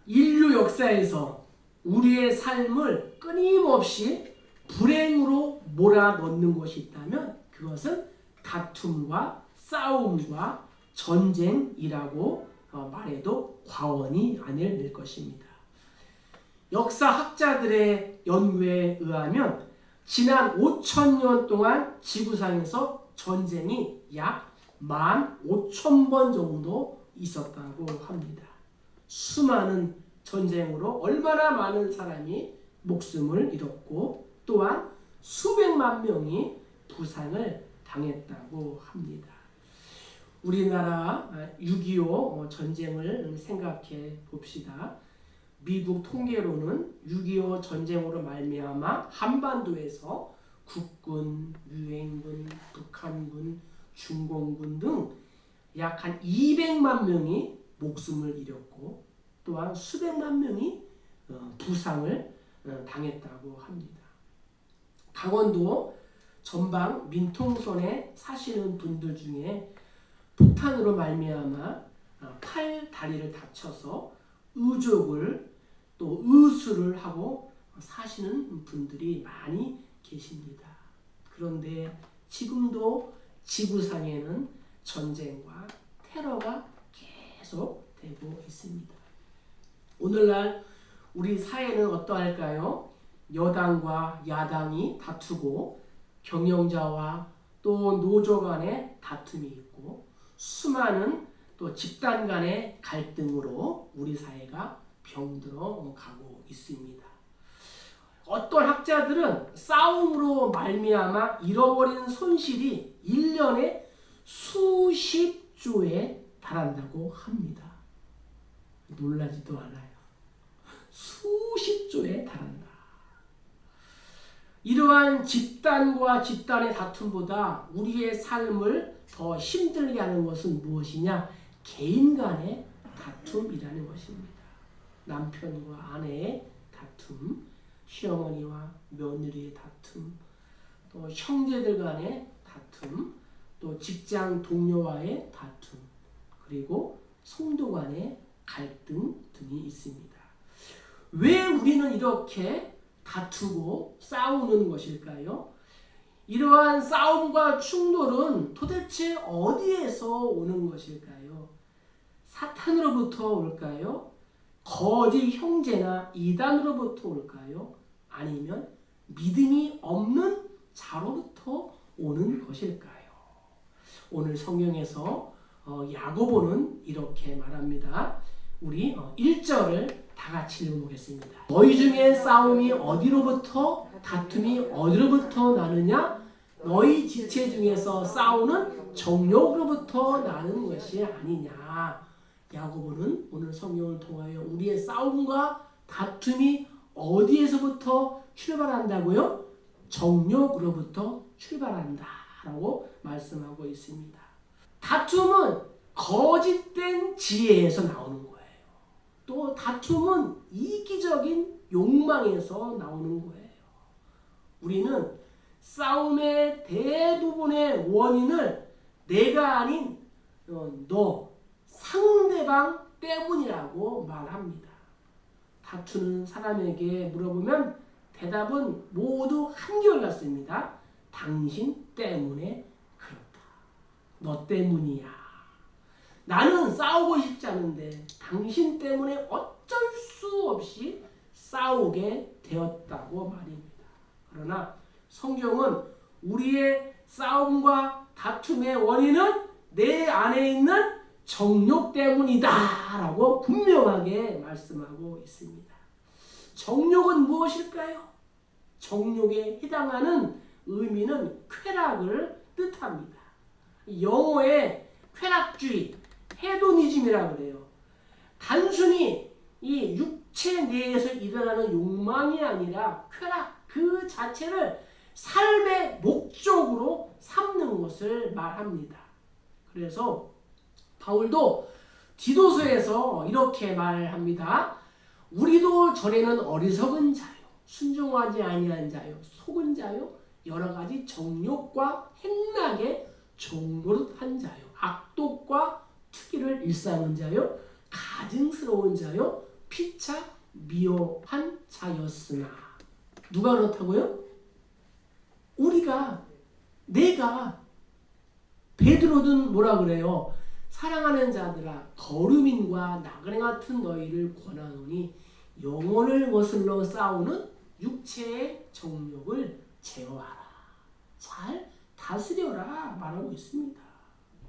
인류 역사에서 우리의 삶을 끊임없이 불행으로 몰아넣는 것이 있다면 그것은 다툼과 싸움과 전쟁이라고 말해도 과언이 아닐 것입니다. 역사학자들의 연구에 의하면 지난 5,000년 동안 지구상에서 전쟁이 약 15,000번 정도 있었다고 합니다. 수많은 전쟁으로 얼마나 많은 사람이 목숨을 잃었고 또한 수백만 명이 부상을 당했다고 합니다. 우리나라 6.25 전쟁을 생각해 봅시다. 미국 통계로는 6.25 전쟁으로 말미암아 한반도에서 국군, 유엔군, 북한군, 중공군 등 약 한 200만 명이 목숨을 잃었고 또한 수백만 명이 부상을 당했다고 합니다. 강원도 전방 민통선에 사시는 분들 중에 폭탄으로 말미암아 팔, 다리를 다쳐서 의족을 또 의수를 하고 사시는 분들이 많이 계십니다. 그런데 지금도 지구상에는 전쟁과 테러가 계속 되고 있습니다. 오늘날 우리 사회는 어떠할까요? 여당과 야당이 다투고 경영자와 또 노조 간의 다툼이 있고 수많은 또 집단 간의 갈등으로 우리 사회가 병들어 가고 있습니다. 어떤 학자들은 싸움으로 말미암아 잃어버린 손실이 1년에 수십조에 달한다고 합니다. 놀라지도 않아요. 수십조에 달한다. 이러한 집단과 집단의 다툼보다 우리의 삶을 더 힘들게 하는 것은 무엇이냐? 개인 간의 다툼이라는 것입니다. 남편과 아내의 다툼, 시어머니와 며느리의 다툼, 또 형제들 간의 다툼, 또 직장 동료와의 다툼, 그리고 성도 간의 갈등 등이 있습니다. 왜 우리는 이렇게 다투고 싸우는 것일까요? 이러한 싸움과 충돌은 도대체 어디에서 오는 것일까요? 사탄으로부터 올까요? 거짓 형제나 이단으로부터 올까요? 아니면 믿음이 없는 자로부터 오는 것일까요? 오늘 성경에서 야고보는 이렇게 말합니다. 우리 1절을 다 같이 읽어보겠습니다. 너희 중에 싸움이 어디로부터 다툼이 어디로부터 나느냐? 너희 지체 중에서 싸우는 정욕으로부터 나는 것이 아니냐? 야고보는 오늘 성경을 통하여 우리의 싸움과 다툼이 어디에서부터 출발한다고요? 정욕으로부터 출발한다라고 말씀하고 있습니다. 다툼은 거짓된 지혜에서 나오는 거예요. 또 다툼은 이기적인 욕망에서 나오는 거예요. 우리는 싸움의 대부분의 원인을 내가 아닌 너, 상대방 때문이라고 말합니다. 다투는 사람에게 물어보면 대답은 모두 한결같습니다. 당신 때문에 그렇다. 너 때문이야. 나는 싸우고 싶지 않은데 당신 때문에 어쩔 수 없이 싸우게 되었다고 말입니다. 그러나 성경은 우리의 싸움과 다툼의 원인은 내 안에 있는 정욕 때문이다 라고 분명하게 말씀하고 있습니다. 정욕은 무엇일까요? 정욕에 해당하는 의미는 쾌락을 뜻합니다. 영어의 쾌락주의, 헤도니즘이라고 그래요. 단순히 이 육체 내에서 일어나는 욕망이 아니라 쾌락 그 자체를 삶의 목적으로 삼는 것을 말합니다. 그래서 바울도 디도서에서 이렇게 말합니다. 우리도 전에는 어리석은 자요, 순종하지 아니한 자요, 속은 자요, 여러 가지 정욕과 행락에 종노릇한 자요, 악독과 투기를 일삼은 자요, 가증스러운 자요, 피차 미워한 자였으나. 누가 그렇다고요? 내가. 베드로는 뭐라 그래요? 사랑하는 자들아, 거류민과 나그네 같은 너희를 권하노니 영혼을 거슬러 싸우는 육체의 정욕을 제어하라. 잘 다스려라 말하고 있습니다.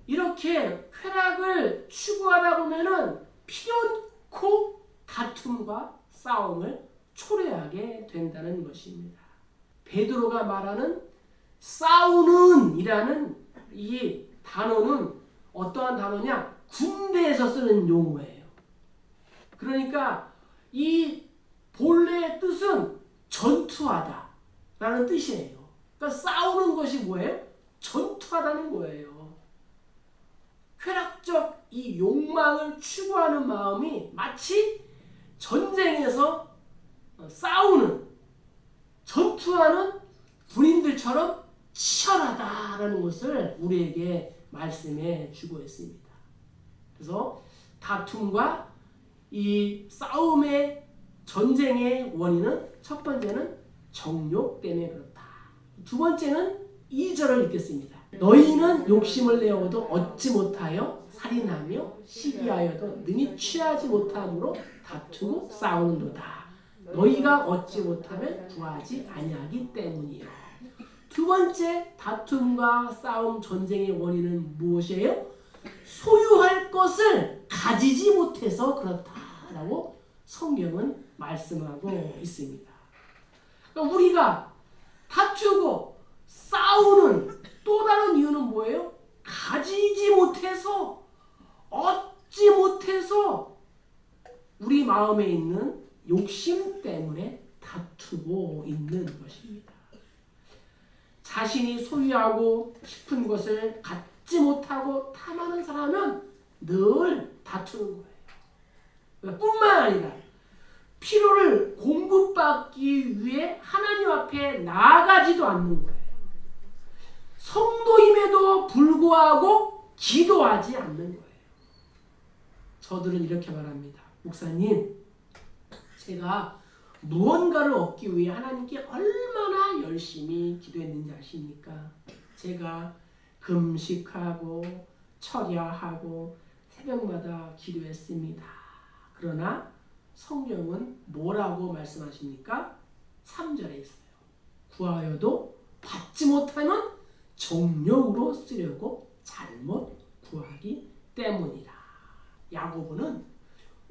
이렇게 쾌락을 추구하다 보면은 필연코 다툼과 싸움을 초래하게 된다는 것입니다. 베드로가 말하는 싸우는 이라는 이 단어는 어떠한 단어냐? 군대에서 쓰는 용어예요. 그러니까 이 본래의 뜻은 전투하다 라는 뜻이에요. 그러니까 싸우는 것이 뭐예요? 전투하다는 거예요. 쾌락적 이 욕망을 추구하는 마음이 마치 전쟁에서 싸우는, 전투하는 군인들처럼 치열하다라는 것을 우리에게 말씀해 주고 있습니다. 그래서 다툼과 이 싸움의 전쟁의 원인은 첫 번째는 정욕 때문에 그렇다. 두 번째는 2절을 읽겠습니다. 너희는 욕심을 내어도 얻지 못하여 살인하며 시기하여도 능히 취하지 못함으로 다투고 싸우는도다. 너희가 얻지 못하면 구하지 아니하기 때문이요. 두 번째 다툼과 싸움 전쟁의 원인은 무엇이에요? 소유할 것을 가지지 못해서 그렇다라고 성경은 말씀하고 있습니다. 그러니까 우리가 다투고 싸우는 또 다른 이유는 뭐예요? 가지지 못해서, 얻지 못해서 우리 마음에 있는 욕심 때문에 다투고 있는 것입니다. 자신이 소유하고 싶은 것을 갖지 못하고 탐하는 사람은 늘 다투는 거예요. 뿐만 아니라 필요를 공급받기 위해 하나님 앞에 나아가지도 않는 거예요. 성도임에도 불구하고 기도하지 않는 거예요. 저들은 이렇게 말합니다. 목사님, 제가 무언가를 얻기 위해 하나님께 얼마나 열심히 기도했는지 아십니까? 제가 금식하고 철야하고 새벽마다 기도했습니다. 그러나 성경은 뭐라고 말씀하십니까? 3절에 있어요. 구하여도 받지 못하면 정욕으로 쓰려고 잘못 구하기 때문이라. 야고보는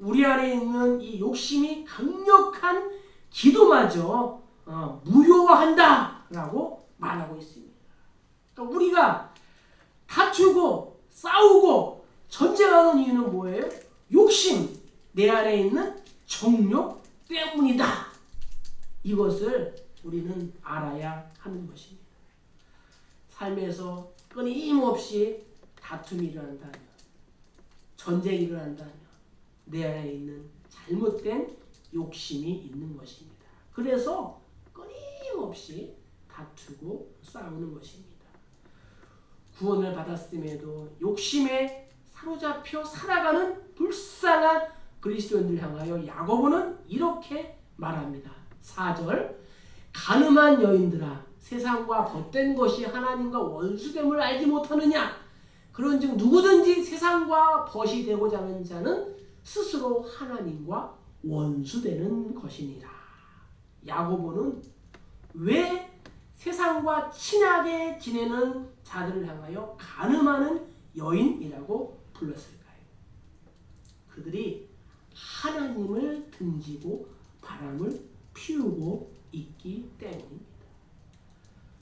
우리 안에 있는 이 욕심이 강력한 기도마저 무효화한다라고 말하고 있습니다. 그러니까 우리가 다투고 싸우고 전쟁하는 이유는 뭐예요? 욕심, 내 안에 있는 정욕 때문이다. 이것을 우리는 알아야 하는 것입니다. 삶에서 끊임없이 다툼이 일어난다면, 전쟁이 일어난다면 내 안에 있는 잘못된 욕심이 있는 것입니다. 그래서 끊임없이 다투고 싸우는 것입니다. 구원을 받았음에도 욕심에 사로잡혀 살아가는 불쌍한 그리스도인들 향하여 야고보는 이렇게 말합니다. 4절, 간음한 여인들아, 세상과 벗된 것이 하나님과 원수됨을 알지 못하느냐? 그런즉 누구든지 세상과 벗이 되고자 하는 자는 스스로 하나님과 원수되는 것이니라. 야고보는 왜 세상과 친하게 지내는 자들을 향하여 간음하는 여인이라고 불렀을까요? 그들이 하나님을 등지고 바람을 피우고 있기 때문입니다.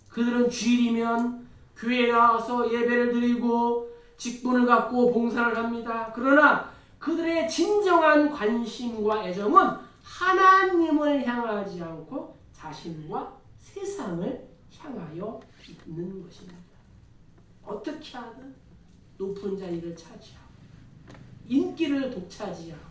그들은 주일이면 교회에 나와서 예배를 드리고 직분을 갖고 봉사를 합니다. 그러나 그들의 진정한 관심과 애정은 하나님을 향하지 않고 자신과 세상을 향하여 있는 것입니다. 어떻게 하든 높은 자리를 차지하고 인기를 독차지하고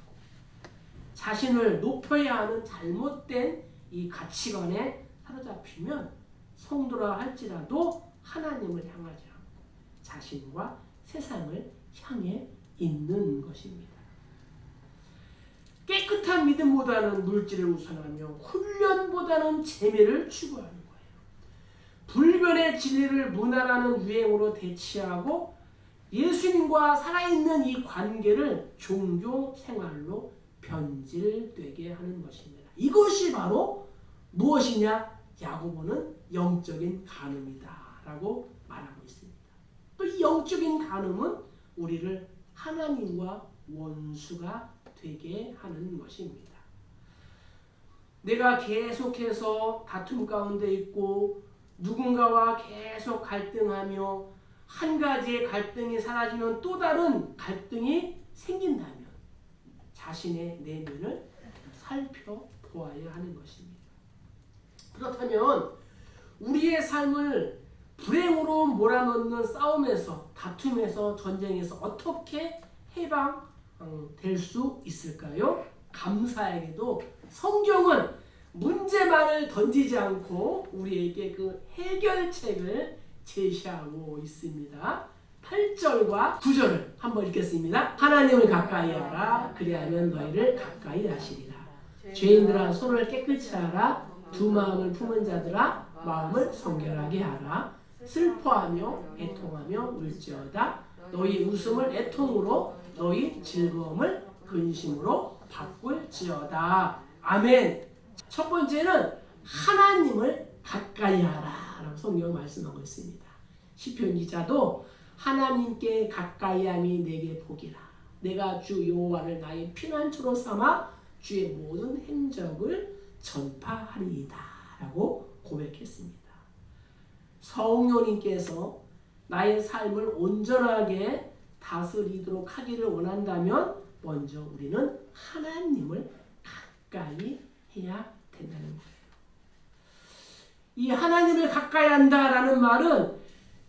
자신을 높여야 하는 잘못된 이 가치관에 사로잡히면 성도라 할지라도 하나님을 향하지 않고 자신과 세상을 향해 있는 것입니다. 깨끗한 믿음보다는 물질을 우선하며 훈련보다는 재미를 추구하는 거예요. 불변의 진리를 문화라는 유행으로 대체하고 예수님과 살아있는 이 관계를 종교 생활로 변질되게 하는 것입니다. 이것이 바로 무엇이냐? 야고보는 영적인 간음이다 라고 말하고 있습니다. 또 이 영적인 간음은 우리를 하나님과 원수가 되게 하는 것입니다. 내가 계속해서 다툼 가운데 있고 누군가와 계속 갈등하며 한 가지의 갈등이 사라지면 또 다른 갈등이 생긴다면 자신의 내면을 살펴보아야 하는 것입니다. 그렇다면 우리의 삶을 불행으로 몰아넣는 싸움에서, 다툼에서, 전쟁에서 어떻게 해방될 수 있을까요? 감사하게도 성경은 문제만을 던지지 않고 우리에게 그 해결책을 제시하고 있습니다. 8절과 9절을 한번 읽겠습니다. 하나님을 가까이 하라. 그리하면 너희를 가까이 하시리라. 죄인들아 손을 깨끗이 하라. 두 마음을 품은 자들아 마음을 성결하게 하라. 슬퍼하며 애통하며 울지어다. 너희 웃음을 애통으로 너희 즐거움을 근심으로 바꿀지어다. 아멘. 첫 번째는 하나님을 가까이 하라 라고 성경 말씀하고 있습니다. 시편 기자도 하나님께 가까이함이 내게 복이라. 내가 주 여호와를 나의 피난처로 삼아 주의 모든 행적을 전파하리이다 라고 고백했습니다. 성령님께서 나의 삶을 온전하게 다스리도록 하기를 원한다면 먼저 우리는 하나님을 가까이 해야 된다는 거예요. 이 하나님을 가까이 한다라는 말은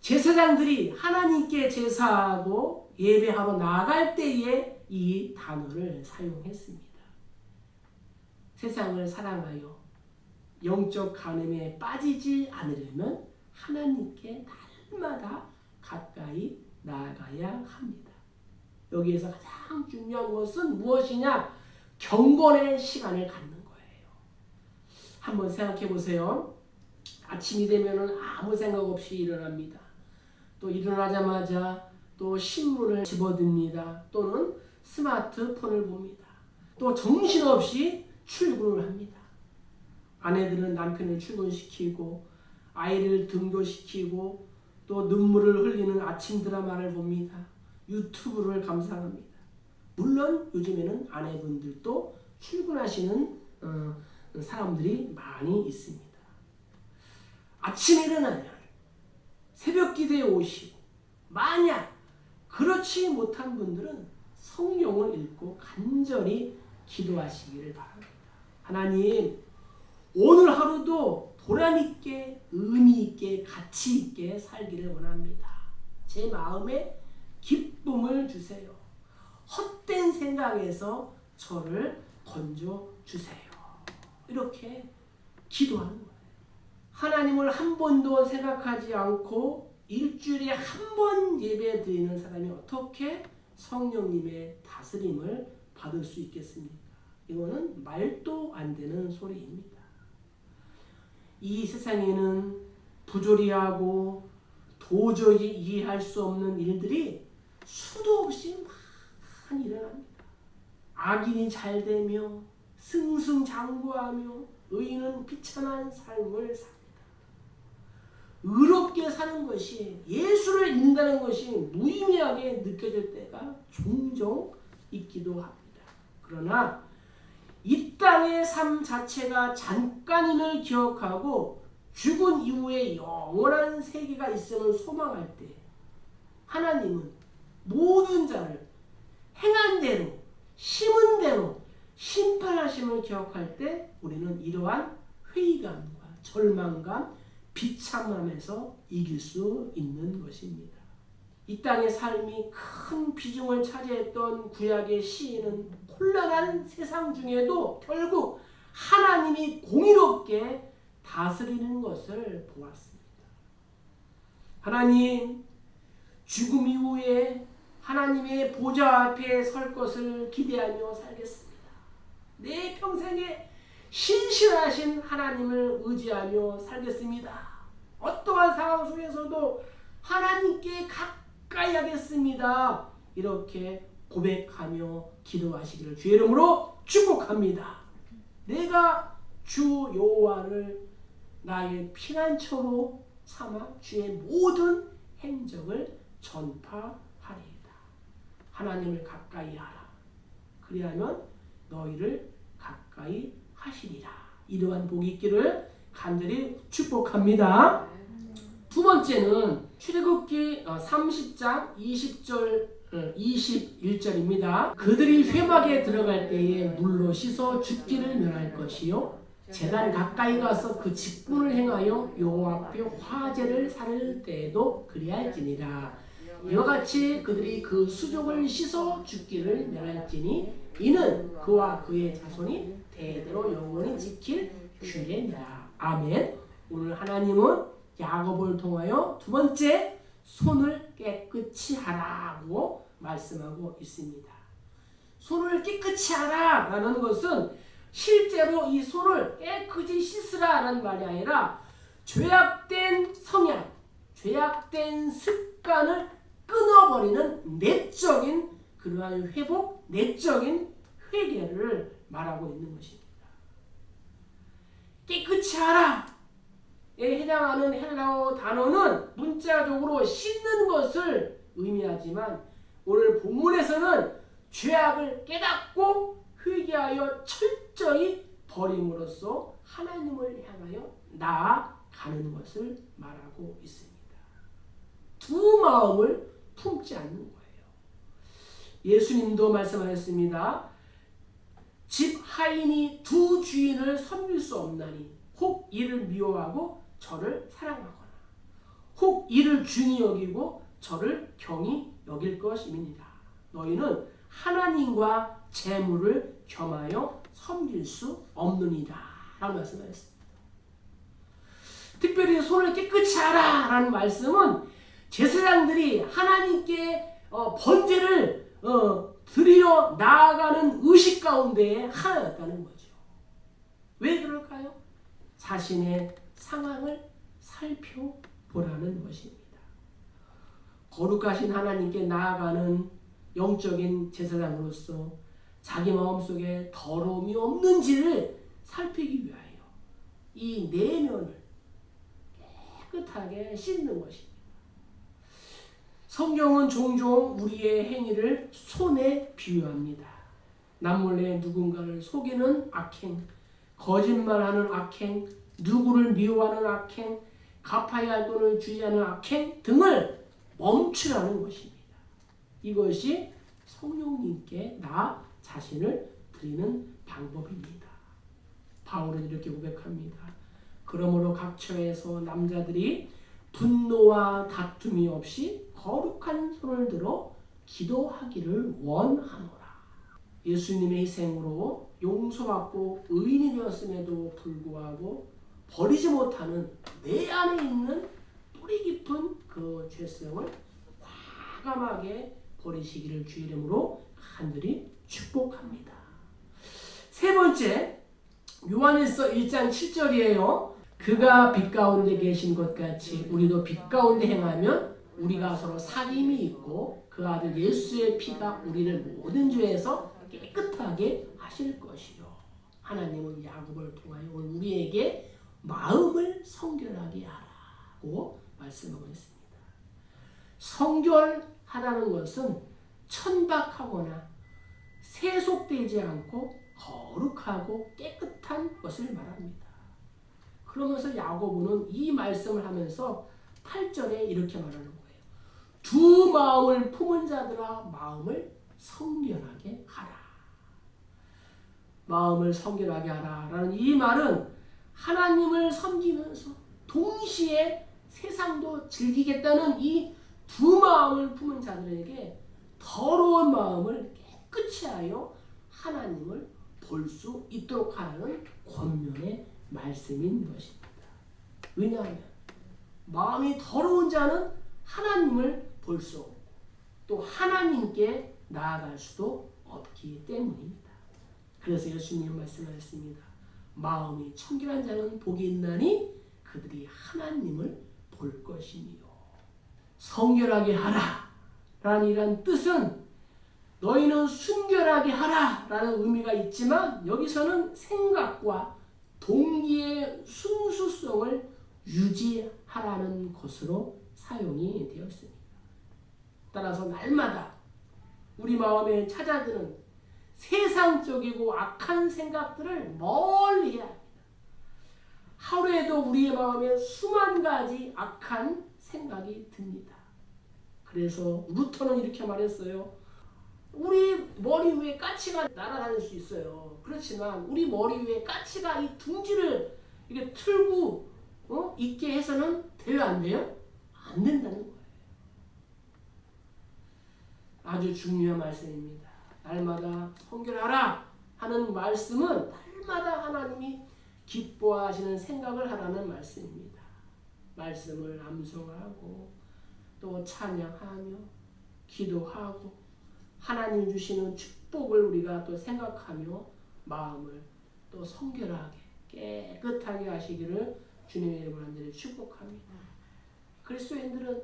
제사장들이 하나님께 제사하고 예배하러 나갈 때에 이 단어를 사용했습니다. 세상을 사랑하여 영적 간음에 빠지지 않으려면 하나님께 날마다 가까이 나아가야 합니다. 여기에서 가장 중요한 것은 무엇이냐? 경건의 시간을 갖는 거예요. 한번 생각해 보세요. 아침이 되면 아무 생각 없이 일어납니다. 또 일어나자마자 또 신문을 집어듭니다. 또는 스마트폰을 봅니다. 또 정신없이 출근을 합니다. 아내들은 남편을 출근시키고 아이를 등교시키고 또 눈물을 흘리는 아침 드라마를 봅니다. 유튜브를 감상합니다. 물론 요즘에는 아내분들도 출근하시는 사람들이 많이 있습니다. 아침에 일어나면 새벽 기도에 오시고 만약 그렇지 못한 분들은 성경을 읽고 간절히 기도하시기를 바랍니다. 하나님, 오늘 하루도 보람있게 의미있게 가치있게 살기를 원합니다. 제 마음에 기쁨을 주세요. 헛된 생각에서 저를 건져주세요. 이렇게 기도하는 거예요. 하나님을 한 번도 생각하지 않고 일주일에 한 번 예배 드리는 사람이 어떻게 성령님의 다스림을 받을 수 있겠습니까? 이거는 말도 안 되는 소리입니다. 이 세상에는 부조리하고 도저히 이해할 수 없는 일들이 수도 없이 많이 일어납니다. 악인이 잘 되며 승승장구하며 의인은 비참한 삶을 삽니다. 의롭게 사는 것이, 예수를 믿는다는 것이 무의미하게 느껴질 때가 종종 있기도 합니다. 그러나 이 땅의 삶 자체가 잠깐임을 기억하고 죽은 이후에 영원한 세계가 있음을 소망할 때 하나님은 모든 자를 행한 대로 심은 대로 심판하심을 기억할 때 우리는 이러한 회의감과 절망감, 비참함에서 이길 수 있는 것입니다. 이 땅의 삶이 큰 비중을 차지했던 구약의 시인은 혼란한 세상 중에도 결국 하나님이 공의롭게 다스리는 것을 보았습니다. 하나님, 죽음 이후에 하나님의 보좌 앞에 설 것을 기대하며 살겠습니다. 내 평생에 신실하신 하나님을 의지하며 살겠습니다. 어떠한 상황 속에서도 하나님께 가까이 하겠습니다. 이렇게 고백하며 기도하시기를 주의 이름으로 축복합니다. 내가 주 여호와를 나의 피난처로 삼아 주의 모든 행적을 전파하리이다. 하나님을 가까이 하라. 그리하면 너희를 가까이 하시리라. 이러한 복이 있기를 간절히 축복합니다. 두 번째는 출애굽기 30장 20절 21절입니다. 그들이 회막에 들어갈 때에 물로 씻어 죽기를 면할 것이요 제단 가까이 가서 그 직분을 행하여 여호와 앞에 화제를 살을 때에도 그리할지니라. 이와 같이 그들이 그 수족을 씻어 죽기를 면할지니 이는 그와 그의 자손이 대대로 영원히 지킬 규례니라. 아멘. 오늘 하나님은 야곱을 통하여 두 번째 손을 깨끗이 하라고 말씀하고 있습니다. 손을 깨끗이 하라라는 것은 실제로 이 손을 깨끗이 씻으라라는 말이 아니라 죄악된 성향, 죄악된 습관을 끊어버리는 내적인 그러한 회복, 내적인 회개를 말하고 있는 것입니다. 깨끗이 하라에 해당하는 헬라어 단어는 문자적으로 씻는 것을 의미하지만 오늘 본문에서는 죄악을 깨닫고 회개하여 철저히 버림으로써 하나님을 향하여 나아가는 것을 말하고 있습니다. 두 마음을 품지 않는 거예요. 예수님도 말씀하셨습니다. 집 하인이 두 주인을 섬길 수 없나니 혹 이를 미워하고 저를 사랑하거나 혹 이를 중히 여기고 저를 경히 여길 것임이니라. 너희는 하나님과 재물을 겸하여 섬길 수 없느니라 라고 말씀하셨습니다. 특별히 손을 깨끗이 하라 라는 말씀은 제사장들이 하나님께 번제를 드리러 나아가는 의식 가운데 하나였다는 거죠. 왜 그럴까요? 자신의 상황을 살펴보라는 것입니다. 거룩하신 하나님께 나아가는 영적인 제사장으로서 자기 마음속에 더러움이 없는지를 살피기 위하여 이 내면을 깨끗하게 씻는 것입니다. 성경은 종종 우리의 행위를 손에 비유합니다. 남몰래 누군가를 속이는 악행, 거짓말하는 악행, 누구를 미워하는 악행, 갚아야 할 돈을 주지 않는 악행 등을 멈추라는 것입니다. 이것이 성령님께 나 자신을 드리는 방법입니다. 바울은 이렇게 고백합니다. 그러므로 각 처에서 남자들이 분노와 다툼이 없이 거룩한 손을 들어 기도하기를 원하노라. 예수님의 희생으로 용서받고 의인이 되었음에도 불구하고 버리지 못하는 내 안에 있는 뿌리 깊은 그 죄성을 과감하게 버리시기를 주의 이름으로 간절히 축복합니다. 세 번째, 요한일서 1장 7절이에요. 그가 빛 가운데 계신 것 같이 우리도 빛 가운데 행하면 우리가 서로 사귐이 있고 그 아들 예수의 피가 우리를 모든 죄에서 깨끗하게 하실 것이요. 하나님은 야곱을 통하여 우리에게 마음을 성결하게 하라고 말씀하고 있습니다. 성결하라는 것은 천박하거나 세속되지 않고 거룩하고 깨끗한 것을 말합니다. 그러면서 야고보는 이 말씀을 하면서 8절에 이렇게 말하는 거예요. 두 마음을 품은 자들아 마음을 성결하게 하라. 마음을 성결하게 하라 라는 이 말은 하나님을 섬기면서 동시에 세상도 즐기겠다는 이 두 마음을 품은 자들에게 더러운 마음을 깨끗이 하여 하나님을 볼 수 있도록 하라는 권면의 말씀인 것입니다. 왜냐하면 마음이 더러운 자는 하나님을 볼 수 없고 또 하나님께 나아갈 수도 없기 때문입니다. 그래서 예수님 말씀하셨습니다. 마음이 청결한 자는 복이 있나니 그들이 하나님을 볼 것이니요. 성결하게 하라 라는 이런 뜻은 너희는 순결하게 하라 라는 의미가 있지만 여기서는 생각과 동기의 순수성을 유지하라는 것으로 사용이 되었습니다. 따라서 날마다 우리 마음에 찾아드는 세상적이고 악한 생각들을 멀리 해야 합니다. 하루에도 우리의 마음에 수만 가지 악한 생각이 듭니다. 그래서 루터는 이렇게 말했어요. 우리 머리 위에 까치가 날아다닐 수 있어요. 그렇지만 우리 머리 위에 까치가 이 둥지를 이렇게 틀고 있게 해서는 돼요, 안 돼요? 안 된다는 거예요. 아주 중요한 말씀입니다. 날마다 성결하라 하는 말씀은 날마다 하나님이 기뻐하시는 생각을 하라는 말씀입니다. 말씀을 암송하고 또 찬양하며 기도하고 하나님 주시는 축복을 우리가 또 생각하며 마음을 또 성결하게 깨끗하게 하시기를 주님의 이름으로 간절히 축복합니다. 그리스도인들은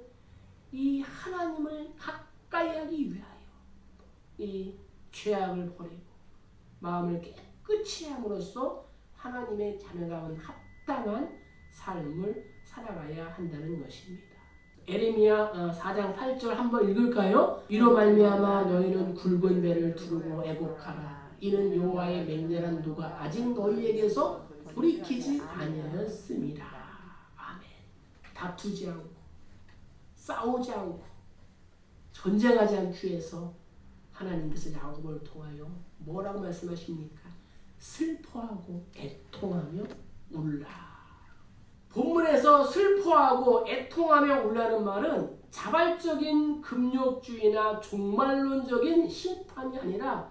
이 하나님을 가까이 하기 위하여 이 죄악을 버리고 마음을 깨끗이 함으로써 하나님의 자녀다운 합당한 삶을 살아가야 한다는 것입니다. 에레미야 4장 8절 한번 읽을까요? 이로 말미암아 너희는 굵은 배를 두르고 애곡하라. 이는 여호와의 맹렬한 누가 아직 너희에게서 돌이키지 아니하였음이라. 아멘. 다투지 않고 싸우지 않고 전쟁하지 않기 위해서 하나님께서 야곱을 통하여 뭐라고 말씀하십니까? 슬퍼하고 애통하며 울라. 본문에서 슬퍼하고 애통하며 울라는 말은 자발적인 금욕주의나 종말론적인 심판이 아니라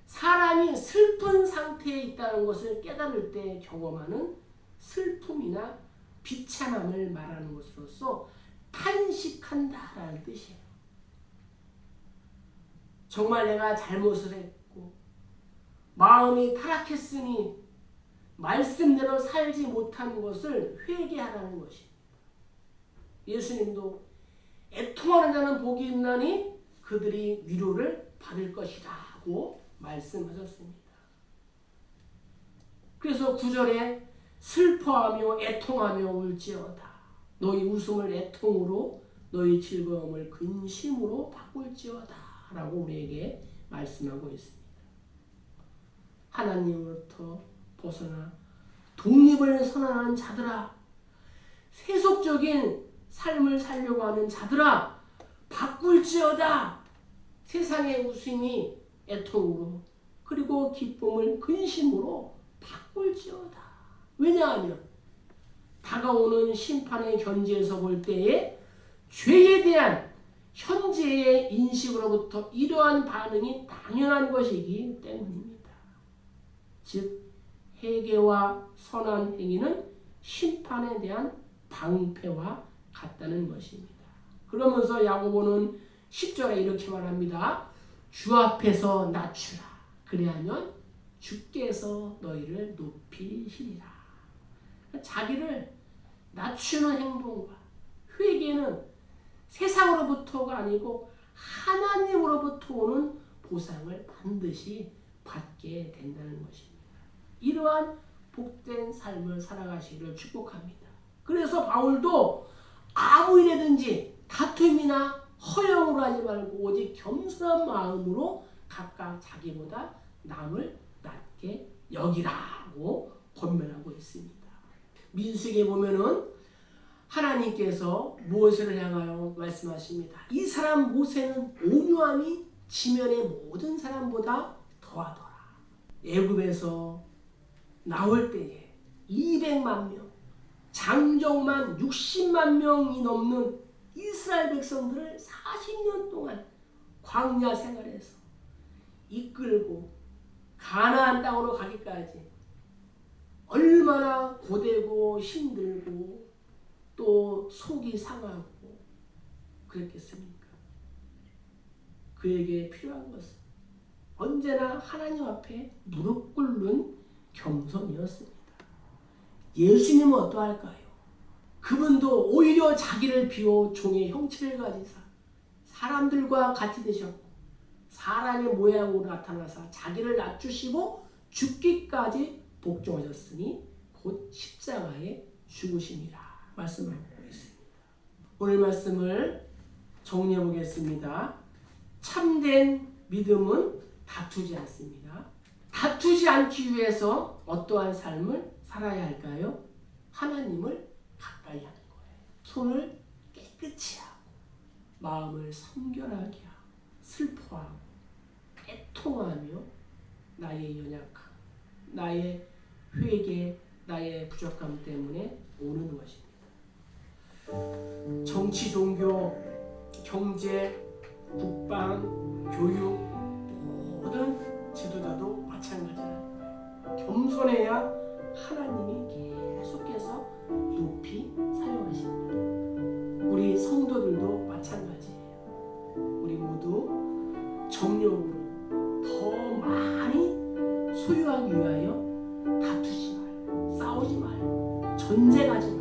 사람이 슬픈 상태에 있다는 것을 깨달을 때 경험하는 슬픔이나 비참함을 말하는 것으로서 탄식한다라는 뜻이에요. 정말 내가 잘못을 했고 마음이 타락했으니 말씀대로 살지 못한 것을 회개하라는 것입니다. 예수님도 애통하는 자는 복이 있나니 그들이 위로를 받을 것이다 하고 말씀하셨습니다. 그래서 9절에 슬퍼하며 애통하며 울지어다. 너희 웃음을 애통으로 너희 즐거움을 근심으로 바꿀지어다 라고 우리에게 말씀하고 있습니다. 하나님으로부터 벗어나 독립을 선언하는 자들아, 세속적인 삶을 살려고 하는 자들아, 바꿀지어다. 세상의 웃음이 애통으로 그리고 기쁨을 근심으로 바꿀지어다. 왜냐하면 다가오는 심판의 견지에서 볼 때에 죄에 대한 현재의 인식으로부터 이러한 반응이 당연한 것이기 때문입니다. 즉 회개와 선한 행위는 심판에 대한 방패와 같다는 것입니다. 그러면서 야고보는 10절에 이렇게 말합니다. 주 앞에서 낮추라. 그리하면 주께서 너희를 높이시리라. 자기를 낮추는 행동과 회개는 세상으로부터가 아니고 하나님으로부터 오는 보상을 반드시 받게 된다는 것입니다. 이러한 복된 삶을 살아가시기를 축복합니다. 그래서 바울도 아무 일이든지 다툼이나 허영으로 하지 말고 오직 겸손한 마음으로 각각 자기보다 남을 낮게 여기라고 권면하고 있습니다. 민수기에 보면은 하나님께서 모세를 향하여 말씀하십니다. 이 사람 모세는 온유함이 지면의 모든 사람보다 더하더라. 애굽에서 나올 때에 200만 명, 장정만 60만 명이 넘는 이스라엘 백성들을 40년 동안 광야 생활에서 이끌고 가나안 땅으로 가기까지 얼마나 고되고 힘들고 또 속이 상하고 그랬겠습니까? 그에게 필요한 것은 언제나 하나님 앞에 무릎 꿇는 겸손이었습니다. 예수님은 어떠할까요? 그분도 오히려 자기를 비워 종의 형체를 가지사 사람들과 같이 되셨고 사람의 모양으로 나타나사 자기를 낮추시고 죽기까지 복종하셨으니 곧 십자가에 죽으심이라 말씀하고 있습니다. 오늘 말씀을 정리해 보겠습니다. 참된 믿음은 다투지 않습니다. 다투지 않기 위해서 어떠한 삶을 살아야 할까요? 하나님을 가까이 하는 거예요. 손을 깨끗이 하고 마음을 성결하게 하고 슬퍼하고 애통하며 나의 연약함, 나의 회개, 나의 부족함 때문에 오는 것입니다. 정치, 종교, 경제, 국방, 교육 모든 지도자도 마찬가지입니다. 겸손해야 하나님이 계속해서 높이 사용하십니다. 우리 성도들도 마찬가지예요. 우리 모두 정력으로 더 많이 소유하기 위하여 다투지 말고 싸우지 말고 전쟁하지